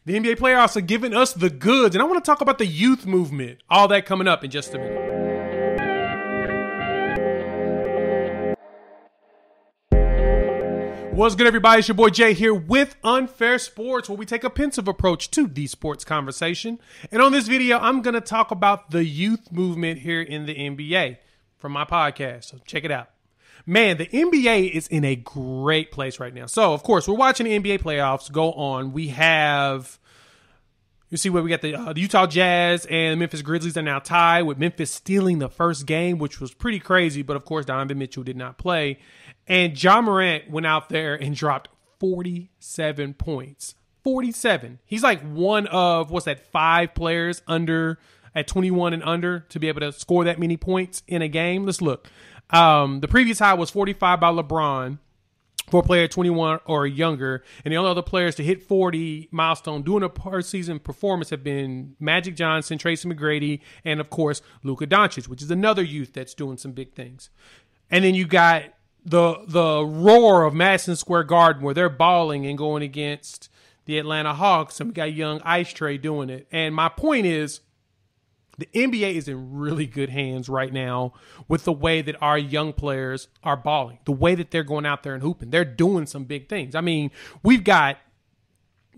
The NBA playoffs are giving us the goods, and I want to talk about the youth movement. All that coming up in just a minute. What's good, everybody? It's your boy Jay here with Unfair Sports, where we take a pensive approach to the sports conversation. And on this video, I'm going to talk about the youth movement here in the NBA from my podcast. So check it out. Man, the NBA is in a great place right now. So, of course, we're watching the NBA playoffs go on. We have, you see where we got the Utah Jazz and the Memphis Grizzlies are now tied, with Memphis stealing the first game, which was pretty crazy. But, of course, Donovan Mitchell did not play. And Ja Morant went out there and dropped 47 points. 47. He's like one of, 5 players under at 21 and under to be able to score that many points in a game. Let's look. The previous high was 45 by LeBron for a player 21 or younger. And the only other players to hit 40 milestone during a postseason performance have been Magic Johnson, Tracy McGrady, and, of course, Luka Doncic, which is another youth that's doing some big things. And then you got the roar of Madison Square Garden, where they're balling and going against the Atlanta Hawks, and we got young Ice Trae doing it. And my point is, the NBA is in really good hands right now with the way that our young players are balling, the way that they're going out there and hooping. They're doing some big things. I mean, we've got,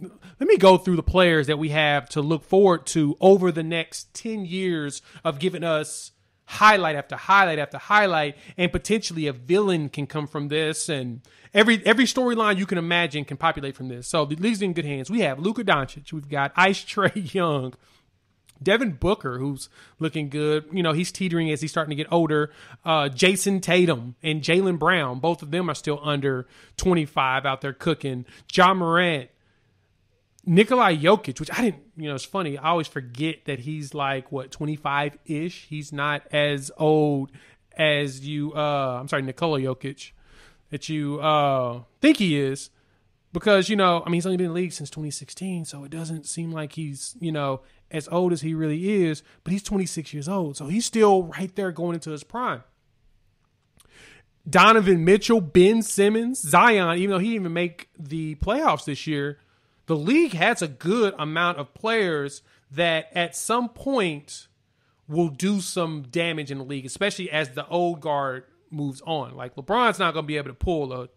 let me go through the players that we have to look forward to over the next 10 years of giving us highlight after highlight after highlight, and potentially a villain can come from this, and every storyline you can imagine can populate from this. So the league's in good hands. We have Luka Doncic, we've got Ice Trae Young, Devin Booker, who's looking good. You know, he's teetering as he's starting to get older. Jason Tatum and Jaylen Brown, both of them are still under 25 out there cooking. Ja Morant, Nikola Jokic, which I didn't, it's funny. I always forget that he's like, 25-ish. He's not as old as Nikola Jokic, that you think he is. Because, he's only been in the league since 2016, so it doesn't seem like he's, as old as he really is. But he's 26 years old, so he's still right there going into his prime. Donovan Mitchell, Ben Simmons, Zion, even though he didn't even make the playoffs this year, the league has a good amount of players that at some point will do some damage in the league, especially as the old guard moves on. Like, LeBron's not going to be able to pull a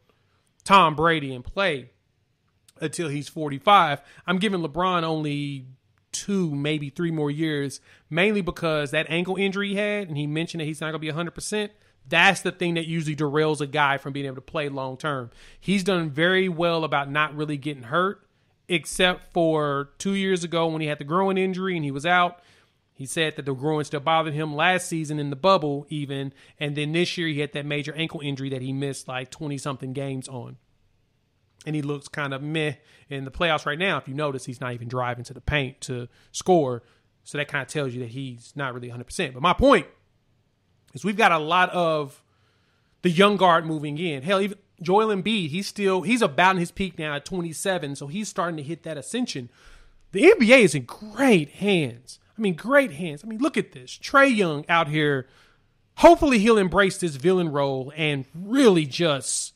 Tom Brady and play until he's 45. I'm giving LeBron only 2, maybe 3 more years, mainly because that ankle injury he had, and he mentioned that he's not going to be 100%. That's the thing that usually derails a guy from being able to play long term. He's done very well about not really getting hurt, except for 2 years ago when he had the groin injury and he was out. He said that the groin still bothered him last season in the bubble even. And then this year he had that major ankle injury that he missed like 20-something games on. And he looks kind of meh in the playoffs right now. If you notice, he's not even driving to the paint to score. So that kind of tells you that he's not really 100%. But my point is we've got a lot of the young guard moving in. Hell, even Joel Embiid, he's about in his peak now at 27, so he's starting to hit that ascension. The NBA is in great hands. Great hands. Look at this. Trae Young out here. Hopefully he'll embrace this villain role and really just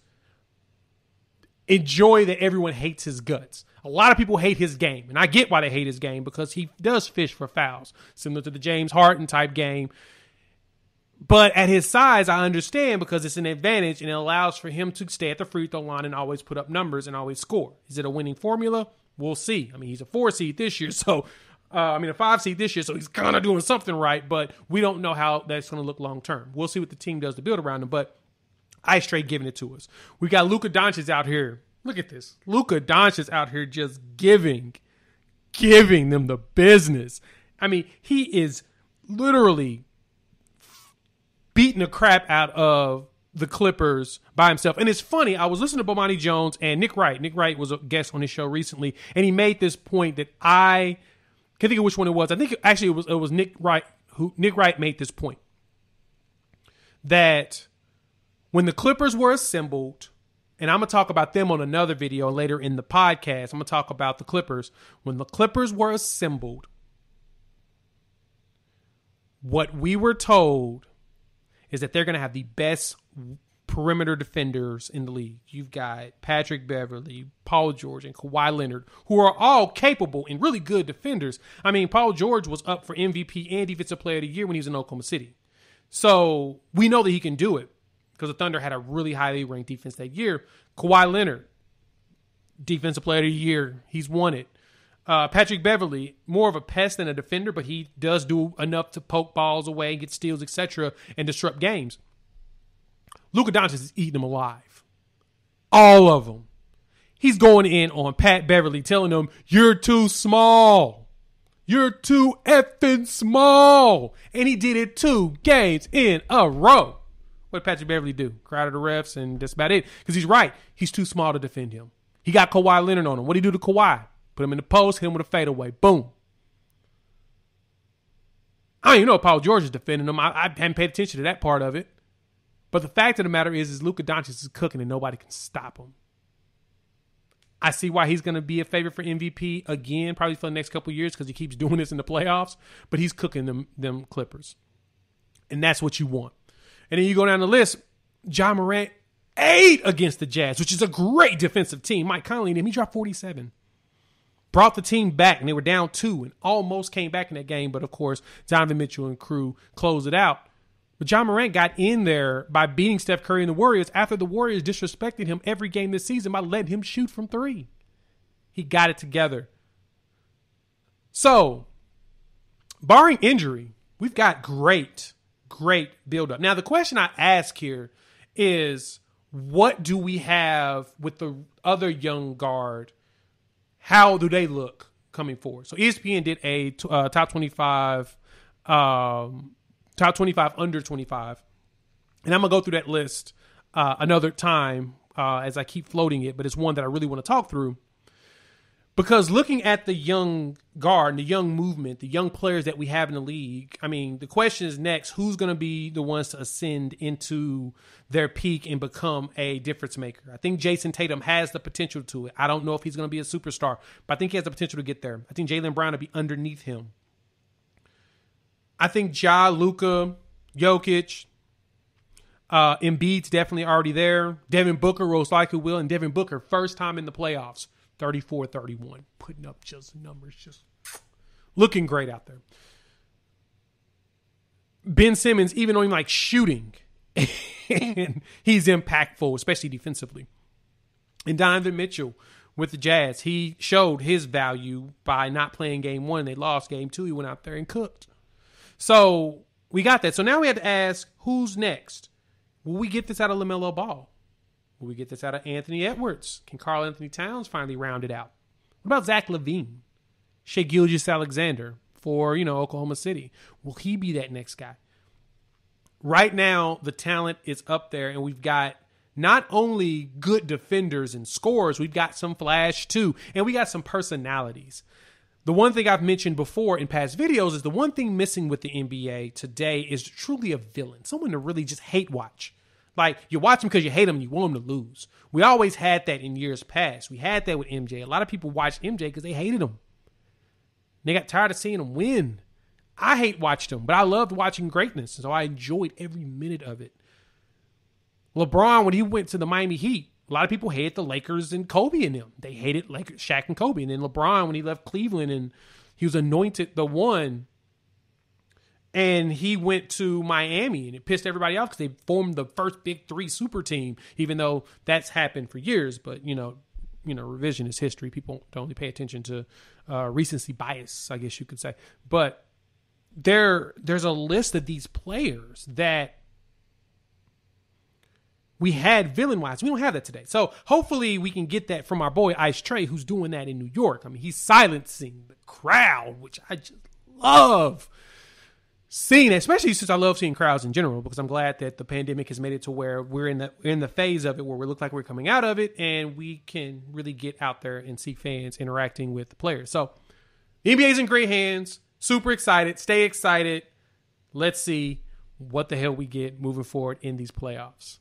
enjoy that everyone hates his guts. A lot of people hate his game, and I get why they hate his game, because he does fish for fouls, similar to the James Harden type game. But at his size, I understand, because it's an advantage and it allows for him to stay at the free throw line and always put up numbers and always score. Is it a winning formula? We'll see. He's a 4 seed this year, so a 5 seed this year, so he's kind of doing something right, but we don't know how that's going to look long term. We'll see what the team does to build around him, but Ice Trae giving it to us. We got Luka Doncic out here. Look at this. Luka Doncic out here just giving them the business. He is literally beating the crap out of the Clippers by himself. And it's funny, I was listening to Bomani Jones and Nick Wright. Nick Wright was a guest on his show recently, and he made this point that I can't think of which one it was. I think actually it was Nick Wright Nick Wright made this point, that when the Clippers were assembled, and I'm going to talk about them on another video later in the podcast. I'm going to talk about the Clippers. When the Clippers were assembled, what we were told is that they're going to have the best perimeter defenders in the league. You've got Patrick Beverley, Paul George, and Kawhi Leonard, who are all capable and really good defenders. I mean, Paul George was up for MVP and Defensive Player of the Year when he was in Oklahoma City. So we know that he can do it because the Thunder had a really highly ranked defense that year. Kawhi Leonard, Defensive Player of the Year, he's won it. Patrick Beverley, more of a pest than a defender, but he does do enough to poke balls away, get steals, etc., and disrupt games. Luka Doncic is eating them alive. All of them. He's going in on Pat Beverley, telling him, "You're too small. You're too effing small." And he did it 2 games in a row. What did Patrick Beverley do? Cry to the refs, and that's about it. Because he's right. He's too small to defend him. He got Kawhi Leonard on him. What did he do to Kawhi? Put him in the post, hit him with a fadeaway. Boom. I don't even know if Paul George is defending him. I hadn't paid attention to that part of it. But the fact of the matter is Luka Doncic is cooking and nobody can stop him. I see why he's going to be a favorite for MVP again, probably for the next couple of years because he keeps doing this in the playoffs. But he's cooking them Clippers. And that's what you want. And then you go down the list. Ja Morant, 8 against the Jazz, which is a great defensive team. Mike Conley and him, he dropped 47. Brought the team back, and they were down 2 and almost came back in that game. But, of course, Donovan Mitchell and crew closed it out. But Ja Morant got in there by beating Steph Curry and the Warriors after the Warriors disrespected him every game this season by letting him shoot from 3. He got it together. So, barring injury, we've got great build-up. Now, the question I ask here is, what do we have with the other young guard? How do they look coming forward? So ESPN did a top 25 under 25. And I'm going to go through that list another time as I keep floating it, but it's one that I really want to talk through. Because looking at the young guard and the young movement, the young players that we have in the league, I mean, the question is next, who's going to be the ones to ascend into their peak and become a difference maker? I think Jason Tatum has the potential to it. I don't know if he's going to be a superstar, but I think he has the potential to get there. I think Jaylen Brown will be underneath him. I think Ja, Luka, Jokic, Embiid's definitely already there. Devin Booker most likely will, and Devin Booker, first time in the playoffs. 34-31, putting up just numbers, just looking great out there. Ben Simmons, even though he's like shooting, and he's impactful, especially defensively. And Donovan Mitchell with the Jazz, he showed his value by not playing game 1. They lost game 2. He went out there and cooked. So we got that. So now we have to ask, who's next? Will we get this out of LaMelo Ball? Will we get this out of Anthony Edwards? Can Karl Anthony Towns finally round it out? What about Zach LaVine? Shai Gilgeous-Alexander for, Oklahoma City. Will he be that next guy? Right now, the talent is up there, and we've got not only good defenders and scorers, we've got some flash too, and we got some personalities. The one thing I've mentioned before in past videos is the one thing missing with the NBA today is truly a villain, someone to really just hate watch. Like, you watch them because you hate them and you want them to lose. We always had that in years past. We had that with MJ. A lot of people watched MJ because they hated him. They got tired of seeing him win. I hate watched him, but I loved watching greatness, so I enjoyed every minute of it. LeBron, when he went to the Miami Heat, a lot of people hated the Lakers and Kobe and them. They hated Shaq and Kobe. And then LeBron, when he left Cleveland and he was anointed the one, and he went to Miami, and it pissed everybody off because they formed the first big 3 super team, even though that's happened for years. But, revisionist history. People don't really pay attention to recency bias, I guess you could say. But there's a list of these players that we had villain-wise. We don't have that today. So hopefully we can get that from our boy Ice Trey, who's doing that in New York. I mean, he's silencing the crowd, which I just love seeing it, especially since I love seeing crowds in general, because I'm glad that the pandemic has made it to where we're in the phase of it where we look like we're coming out of it and we can really get out there and see fans interacting with the players. So the NBA's in great hands. Super excited. Stay excited. Let's see what the hell we get moving forward in these playoffs.